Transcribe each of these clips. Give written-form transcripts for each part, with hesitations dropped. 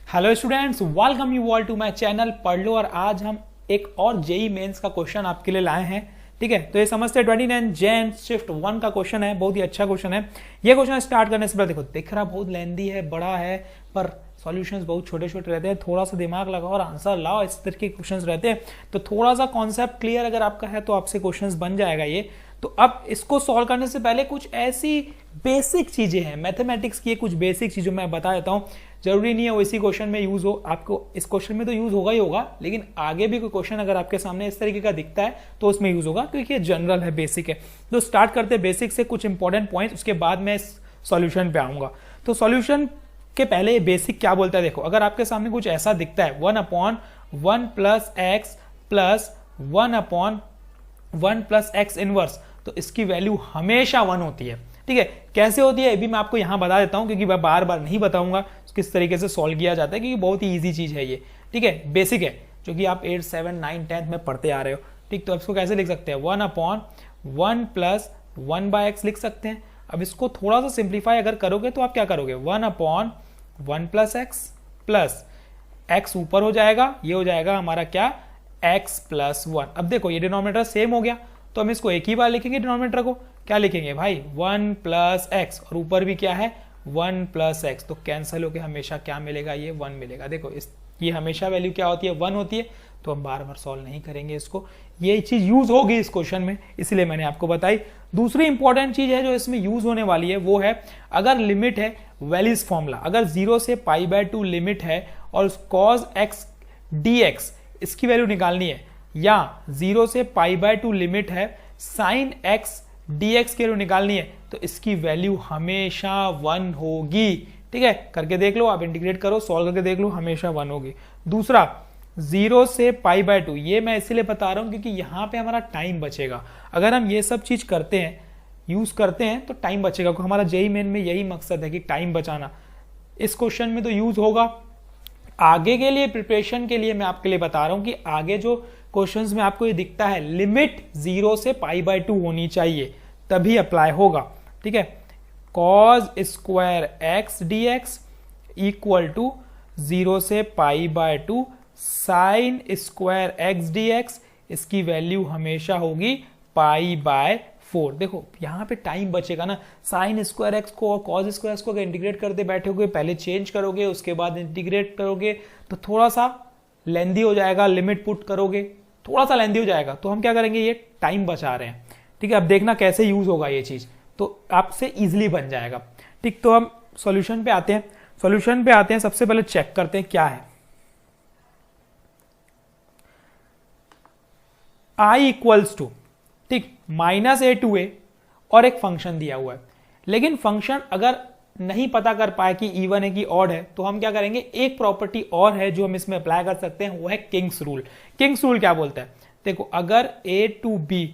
Hello students, welcome you all to my channel पढ़ लो। और आज हम एक और जेई मेंस का क्वेश्चन आपके लिए लाए हैं। ठीक है, तो ये समझते हैं 29 जैन शिफ्ट 1 का क्वेश्चन है। बहुत ही अच्छा क्वेश्चन है। ये क्वेश्चन स्टार्ट करने से पहले देखो, दिख रहा बहुत लेंदी है, बड़ा है, पर सॉल्यूशंस बहुत छोटे छोटे रहते हैं। थोड़ा सा दिमाग लगाओ और आंसर लाओ, इस तरह के क्वेश्चंस रहते हैं। तो थोड़ा सा कॉन्सेप्ट क्लियर अगर आपका है तो आपसे क्वेश्चंस बन जाएगा ये। तो अब इसको सॉल्व करने से पहले कुछ ऐसी बेसिक चीजें हैं, मैथमेटिक्स की कुछ बेसिक चीजें मैं बता देता हूं। जरूरी नहीं है वो इसी क्वेश्चन में यूज हो, आपको इस क्वेश्चन में तो यूज होगा ही होगा, लेकिन आगे भी कोई क्वेश्चन अगर आपके सामने इस तरीके का दिखता है तो उसमें यूज होगा, क्योंकि ये जनरल है, बेसिक है। तो स्टार्ट करते हैं बेसिक से, कुछ इंपॉर्टेंट पॉइंट्स, उसके बाद मैं इस सॉल्यूशन पे आऊंगा। तो सॉल्यूशन के पहले बेसिक क्या बोलता है देखो, अगर आपके सामने कुछ ऐसा दिखता है 1/1 plus x plus 1/1 plus x inverse, तो इसकी वैल्यू हमेशा 1 होती है। ठीक है, कैसे होती है ये भी मैं आपको यहां बता देता हूं, क्योंकि मैं बार बार नहीं बताऊंगा किस तरीके से सॉल्व किया जाता है, क्योंकि बहुत ही इजी चीज है ये। ठीक है, बेसिक है, जो कि आप 8, 7, 9, 10 में पढ़ते आ रहे हो। ठीक, तो इसको कैसे लिख सकते हैं, 1/1 प्लस 1/x लिख सकते हैं। अब इसको थोड़ा सा सिंप्लीफाई अगर करोगे तो आप क्या करोगे, 1/1 प्लस एक्स प्लस एक्स ऊपर हो जाएगा, ये हो जाएगा हमारा क्या, x प्लस 1। अब देखो ये डिनोमिनेटर सेम हो गया, तो हम इसको एक ही बार लिखेंगे। डिनोमिनेटर को क्या लिखेंगे भाई, 1 प्लस एक्स, और ऊपर भी क्या है 1 प्लस एक्स, तो कैंसिल होके हमेशा क्या मिलेगा, ये 1 मिलेगा। देखो ये हमेशा वैल्यू क्या होती है, 1 होती है, तो हम बार बार सॉल्व नहीं करेंगे इसको। ये चीज यूज होगी इस क्वेश्चन में, इसलिए मैंने आपको बताई। दूसरी इंपॉर्टेंट चीज है जो इसमें यूज होने वाली है, वो है अगर लिमिट है वेलिस फॉर्मूला, अगर 0 से π/2 लिमिट है और cos x dx इसकी वैल्यू निकालनी है, या 0 से π/2 लिमिट है sin x dx की वैल्यू निकालनी है, तो इसकी वैल्यू हमेशा 1 होगी। ठीक है, करके देख लो, आप इंटीग्रेट करो, सॉल्व करके देख लो, हमेशा 1 होगी। दूसरा 0 से π/2, ये मैं इसलिए बता रहा हूं क्योंकि यहां पे हमारा टाइम बचेगा। अगर हम ये सब चीज करते हैं, यूज करते हैं, तो टाइम बचेगा। हमारा जेई मेन में यही मकसद है कि टाइम बचाना। इस क्वेश्चन में तो यूज होगा। आगे के लिए प्रिपरेशन के लिए मैं आपके लिए बता रहा हूं कि आगे जो क्वेश्चंस में आपको ये दिखता है, लिमिट 0 से π/2 होनी चाहिए, तभी अप्लाई होगा। ठीक है, cos square x dx equal to 0 से π/2 sin स्क्वायर x dx, इसकी वैल्यू हमेशा होगी π/4। देखो यहां पे टाइम बचेगा ना, साइन स्क्वायर एक्स को और कॉस स्क्वायर एक्स को अगर इंटीग्रेट करते बैठोगे, पहले चेंज करोगे उसके बाद इंटीग्रेट करोगे, तो थोड़ा सा लेंदी हो जाएगा। लिमिट पुट करोगे थोड़ा सा लेंदी हो जाएगा, तो हम क्या करेंगे, ये टाइम बचा रहे हैं। ठीक है, अब देखना कैसे यूज होगा ये चीज, तो आपसे इजिली बन जाएगा। ठीक, तो हम सॉल्यूशन पे आते हैं। सॉल्यूशन पे आते हैं, सबसे पहले चेक करते हैं क्या है। I इक्वल्स टू, ठीक, -a और एक फंक्शन दिया हुआ है, लेकिन फंक्शन अगर नहीं पता कर पाए कि इवन है कि ऑड है, तो हम क्या करेंगे, एक प्रॉपर्टी और है जो हम इसमें अप्लाई कर सकते हैं, वो है किंग्स रूल। किंग्स रूल क्या बोलता है, देखो अगर a to b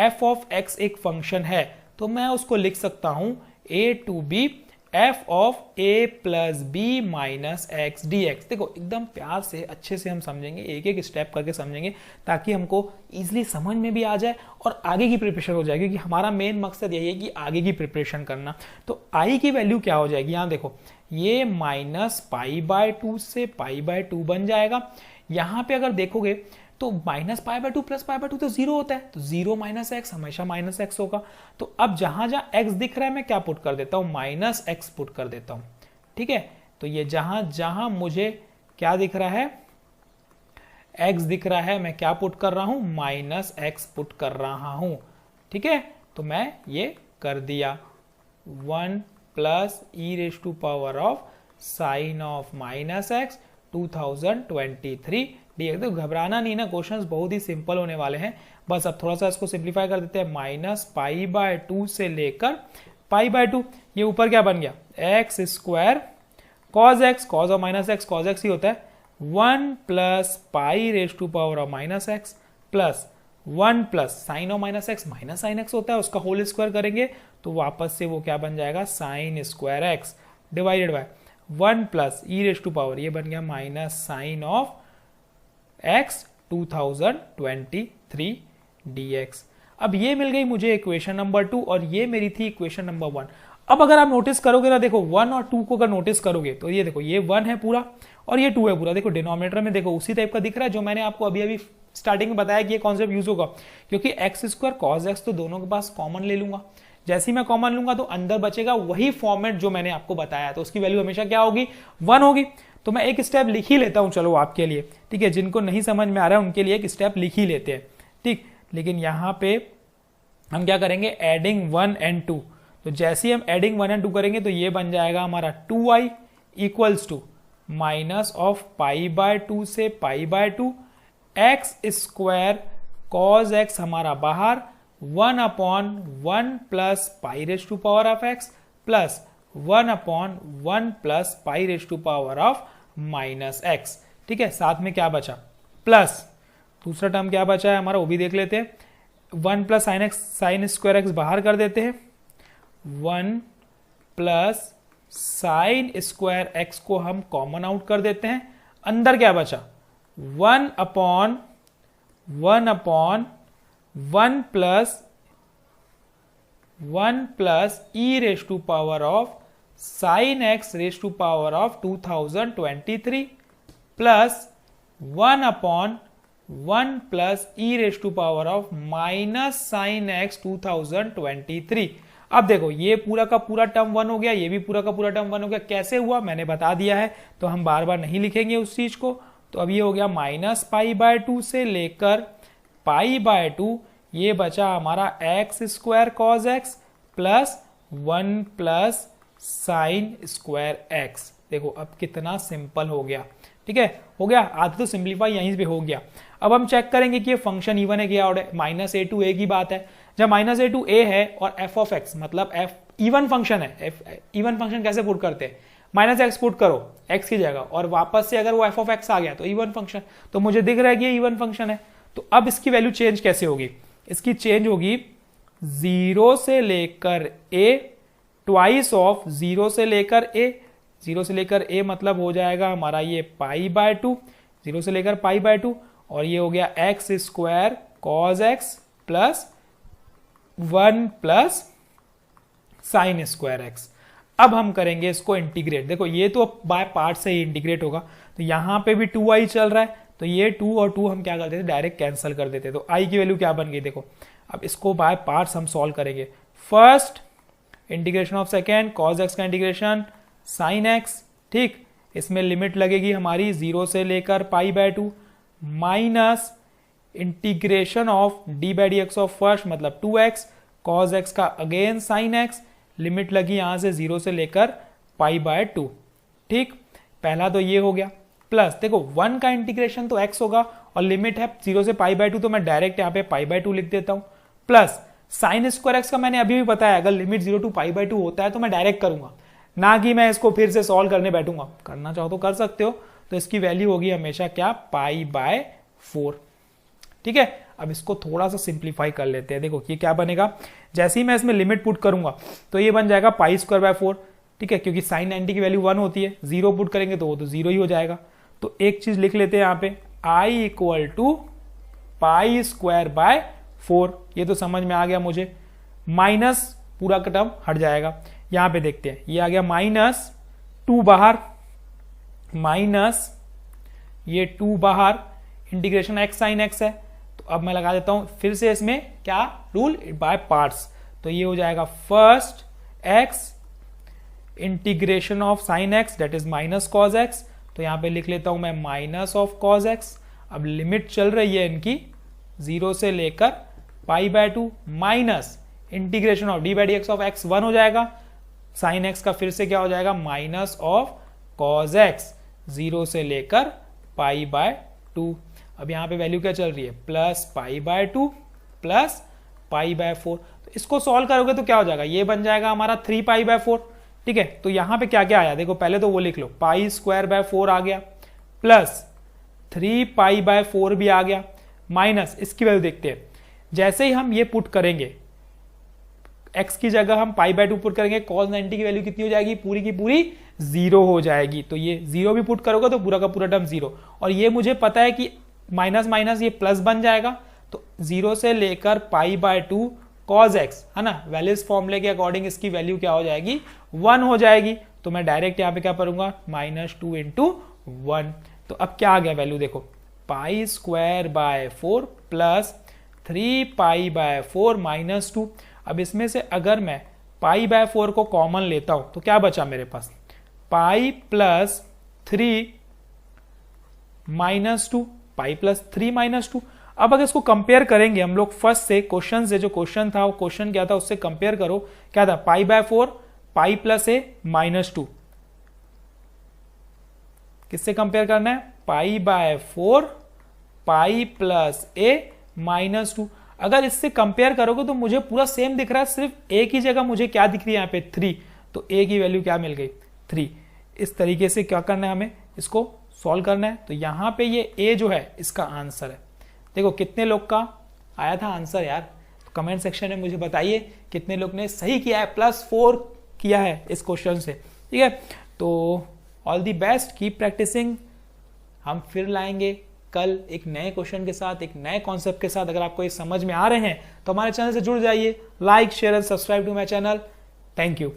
f of x एक फंक्शन है, तो मैं उसको लिख सकता हूं a to b f of a plus b minus x dx। देखो एकदम प्यार से अच्छे से हम समझेंगे, एक एक स्टेप करके समझेंगे, ताकि हमको इजीली समझ में भी आ जाए और आगे की प्रिपरेशन हो जाए, क्योंकि हमारा मेन मकसद यही है कि आगे की प्रिपरेशन करना। तो i की वैल्यू क्या हो जाएगी, यहां देखो ये -π/2 से π/2 बन जाएगा। यहां पे अगर देखोगे तो -π/2 प्लस π/2 तो 0 होता है, तो 0 माइनस एक्स हमेशा माइनस एक्स होगा। तो अब जहां जहां x दिख रहा है मैं क्या पुट कर देता हूं, -x पुट कर देता हूं। ठीक है, तो ये जहां जहां मुझे क्या दिख रहा है, x दिख रहा है, मैं क्या पुट कर रहा हूं, -x पुट कर रहा हूं। ठीक है, तो मैं ये कर दिया, 1 plus e⁻⁻ sin of -x 2023 dx। तो घबराना नहीं ना, क्वेश्चंस बहुत ही सिंपल होने वाले हैं। बस अब थोड़ा सा इसको सिंप्लीफाई कर देते हैं, -π/2 से लेकर π/2, ये ऊपर क्या बन गया, x square cos x, cos और माइनस एक्स cos x ही होता है, 1 plus π⁻⁻x plus 1 plus sine और minus x minus sine x होता है, उसका होल स्क्वायर करेंगे तो वापस से वो क्या बन जाएगा, sine square x divided by 1 plus e⁻, ये बन गया minus sine of x 2023 dx। अब ये मिल गई मुझे इक्वेशन नंबर 2 और ये मेरी थी इक्वेशन नंबर 1। अब अगर आप नोटिस करोगे ना, देखो 1 और 2 को अगर नोटिस करोगे तो ये देखो ये 1 है पूरा और ये 2 है पूरा। देखो डिनोमिनेटर में देखो उसी टाइप का दिख रहा है जो मैंने आपको अभी अभी स्टार्टिंग में बताया कि ये कॉन्सेप्ट यूज होगा, क्योंकि एक्स स्क्वायर कॉस एक्स तो दोनों के पास कॉमन ले लूंगा। जैसे ही मैं कॉमन लूंगा तो अंदर बचेगा वही फॉर्मेट जो मैंने आपको बताया, तो उसकी वैल्यू हमेशा क्या होगी, 1 होगी। तो मैं एक स्टेप लिख ही लेता हूं चलो आपके लिए, ठीक है, जिनको नहीं समझ में आ रहा है उनके लिए एक स्टेप लिख ही लेते हैं, ठीक। लेकिन यहां पे हम क्या करेंगे, एडिंग 1 एंड 2। तो जैसे ही हम एडिंग 1 एंड 2 करेंगे तो ये बन जाएगा हमारा 2i equals to minus of π/2 से π/2 एक्स स्क्वायर कॉस एक्स हमारा बाहर 1/1 plus π⁴x plus 1/1 plus π⁻⁻x, ठीक है। साथ में क्या बचा, प्लस दूसरा टर्म क्या बचा है हमारा वो भी देख लेते हैं। 1 प्लस साइन स्क्वायर एक्स बाहर कर देते हैं, 1 प्लस साइन स्क्वायर एक्स को हम कॉमन आउट कर देते हैं। अंदर क्या बचा, 1/1 plus e⁻⁻ sine x ⁻² 2023 plus 1/1 plus e⁻⁻ sine x 2023। अब देखो ये पूरा का पूरा टर्म 1 हो गया, ये भी पूरा का पूरा टर्म 1 हो गया। कैसे हुआ मैंने बता दिया है, तो हम बार बार नहीं लिखेंगे उस चीज को। तो अब ये हो गया माइनस π/2 से लेकर π/2, ये बचा हमारा x square cos x plus 1 plus sign square x. देखो अब कितना सिंपल हो गया, ठीक है, हो गया। आधा तो सिंप्लीफाई यहीं पे हो गया। अब हम चेक करेंगे कि ये फंक्शन इवन है क्या ऑड है। -a to a की बात है, जब -a to a है और f of x मतलब f इवन फंक्शन है। इवन फंक्शन कैसे पुट करते हैं, -x पुट करो x की जगह और वापस से अगर वो f of x आ गया तो इवन फंक्शन। तो मुझे दिख रहा है कि ये इवन फंक्शन है। तो अब इसकी वैल्यू चेंज कैसे होगी, इसकी चेंज होगी 0 से लेकर a ट्वाइस ऑफ 0 से लेकर a। 0 से लेकर a मतलब हो जाएगा हमारा ये π/2, 0 से लेकर π/2, और ये हो गया x square cos x plus 1 plus sign square x. अब हम करेंगे इसको इंटीग्रेट। देखो ये तो बाय पार्ट से ही इंटीग्रेट होगा, तो यहां पे भी 2i चल रहा है, तो ये 2 और 2 हम क्या कर देते हैं, डायरेक्ट कैंसिल कर देते हैं। तो i की वैल्यू क्या बन गई, देखो अब इसको बाय पार्ट्स हम सॉल्व करेंगे। First integration of second cos x का इंटीग्रेशन साइन एक्स, ठीक, इसमें लिमिट लगेगी हमारी 0 से लेकर π/2 minus integration of d/dx of first मतलब 2x cos x का अगेन sin x, लिमिट लगी यहां से 0 से लेकर π/2, ठीक। पहला तो ये हो गया, प्लस देखो 1 का इंटीग्रेशन तो x होगा और लिमिट है 0 से π/2, तो मैं डायरेक्ट यहाँ पे π/2 लिख देता हूं, प्लस साइन स्क्वायर एक्स का मैंने अभी भी बताया अगर लिमिट 0 to π/2 होता है तो मैं डायरेक्ट करूंगा, ना कि मैं इसको फिर से सॉल्व करने बैठूंगा। करना चाहो तो कर सकते हो। तो इसकी वैल्यू होगी हमेशा क्या, π/4, ठीक है। अब इसको थोड़ा सा सिंप्लीफाई कर लेते हैं। देखो ये क्या बनेगा, जैसे ही मैं इसमें लिमिट पुट करूंगा तो ये बन जाएगा π²/4, ठीक है, क्योंकि साइन 90 की वैल्यू 1 होती है, 0 पुट करेंगे तो वो तो 0 ही हो जाएगा। तो एक चीज लिख लेते हैं यहाँ पे, i = π²/4, ये तो समझ में आ गया मुझे। माइनस पूरा का टर्म हट जाएगा। यहां पे देखते हैं, ये आ गया -2 बाहर, माइनस ये 2 बाहर, इंटीग्रेशन x sin x है। तो अब मैं लगा देता हूं फिर से इसमें क्या रूल, बाय पार्ट्स। तो ये हो जाएगा first x integration of sine x that is minus cos x। तो यहां पे लिख लेता हूं मैं माइनस ऑफ कॉस x। अब लिमिट चल रही है इनकी 0 से लेकर π/2 minus integration of d/dx of x 1 हो जाएगा, साइन x का फिर से क्या हो जाएगा, माइनस ऑफ कॉस x 0 से लेकर π/2। अब यहां पे वैल्यू क्या चल रही है, प्लस π/2 प्लस π/4। तो इसको सॉल्व करोगे तो क्या हो जाएगा, ये बन जाएगा हमारा 3π/4, ठीक है। तो यहां पे क्या क्या आया, देखो पहले तो वो लिख लो, π² आ गया, प्लस 3π/4 भी आ गया, माइनस इसकी वैल्यू देखते हैं। जैसे ही हम ये पुट करेंगे x की जगह हम π/2 पुट करेंगे, cos 90 की वैल्यू कितनी हो जाएगी, पूरी की पूरी 0 हो जाएगी। तो ये 0 भी पुट करोगे तो पूरा का पूरा टर्म 0, और ये मुझे पता है कि माइनस माइनस ये प्लस बन जाएगा। तो 0 से लेकर π/2 cos x, है ना, वेलिस फॉर्मूले के अकॉर्डिंग इसकी वैल्यू क्या हो जाएगी, 1 हो जाएगी। तो मैं डायरेक्ट यहाँ पे क्या करूंगा, -2 × 1। तो अब क्या आ गया वैल्यू देखो, pi square by 4 plus 3 pi by 4 minus 2। अब इसमें से अगर मैं पाई बाय 4 को कॉमन लेता हूं तो क्या बचा मेरे पास, pi plus 3 minus 2, pi plus 3 minus 2। अब अगर इसको कंपेयर करेंगे हम लोग फर्स्ट से, क्वेश्चन से, जो क्वेश्चन था वो क्वेश्चन क्या था उससे कंपेयर करो, क्या था, pi by 4 pi plus A minus 2। किससे कंपेयर करना है, pi by 4 pi plus A minus 2। अगर इससे कंपेयर करोगे तो मुझे पूरा सेम दिख रहा है, सिर्फ ए की जगह मुझे क्या दिख रही है यहाँ पे 3, तो ए की वैल्यू क्या मिल गई 3। इस तरीके से क्या करना है, हमें इसको सॉल्व करना है। तो यहां पे ये ए जो है इसका आंसर है। देखो कितने लोग का आया था आंसर यार, तो कमेंट सेक्शन में मुझे बताइए कितने लोग ने सही किया है, +4 किया है इस क्वेश्चन से, ठीक है। तो all the best, keep practising. हम फिर लाएंगे कल एक नए क्वेश्चन के साथ, एक नए कॉन्सेप्ट के साथ। अगर आपको ये समझ में आ रहे हैं तो हमारे चैनल से जुड़ जाइए, like share and subscribe to my channel. Thank you.